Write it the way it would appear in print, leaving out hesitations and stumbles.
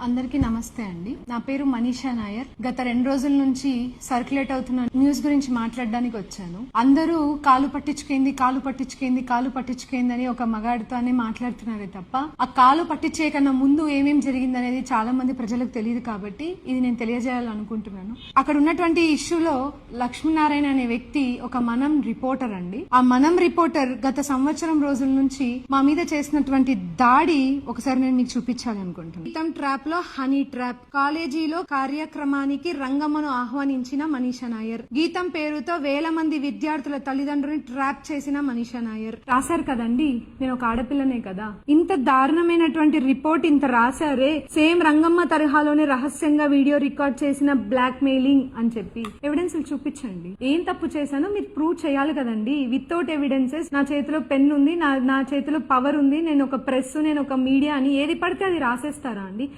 అందరికీ నమస్తే అండి. నా పేరు మనీషా నాయర్. గత 2 రోజుల నుంచి సర్క్యులేట్ అవుతున్న న్యూస్ గురించి మాట్లాడడానికి వచ్చాను. అందరూ కాలు పట్టించుకేంది అని ఒక మగాడితోనే మాట్లాడుతున్నారే తప్ప ఆ కాలు పట్టించే కన్నా ముందు ఏమేం జరిగిందనేది చాలా మంది ప్రజలకు తెలియదు. కాబట్టి ఇది నేను తెలియజేయాలనుకుంటున్నాను. అక్కడ ఉన్నటువంటి ఇష్యూలో లక్ష్మీనారాయణ అనే వ్యక్తి ఒక మనం రిపోర్టర్ అండి. ఆ మనం రిపోర్టర్ గత సంవత్సరం రోజుల నుంచి మా మీద చేసినటువంటి దాడి ఒకసారి నేను మీకు చూపించాలనుకుంటున్నాను. గీతం ట్రాప్ లో హనీ ట్రాప్, కాలేజీలో కార్యక్రమానికి రంగమ్మను ఆహ్వానించిన మనీషా నాయర్, గీతం పేరుతో వేల మంది విద్యార్థుల తల్లిదండ్రులను ట్రాప్ చేసిన మనీషా నాయర్. రాశారు కదండి, నేను ఒక ఆడపిల్లనే కదా. ఇంత దారుణమైనటువంటి రిపోర్ట్ ఇంత రాశారే, సేమ్ రంగమ్మ తరహాలోనే రహస్యంగా వీడియో రికార్డ్ చేసిన బ్లాక్ మెయిలింగ్ అని చెప్పి ఎవిడెన్స్ చూపించండి. ఏం తప్పు చేశానో మీరు ప్రూవ్ చేయాలి కదండి. వితౌట్ ఎవిడెన్సెస్ నా చేతిలో పెన్ ఉంది, నా చేతిలో పవర్ ఉంది, నేను ఒక ప్రెస్, నేను ఒక మీడియా అని ఏది పడితే అది రాసేస్తారా అండి?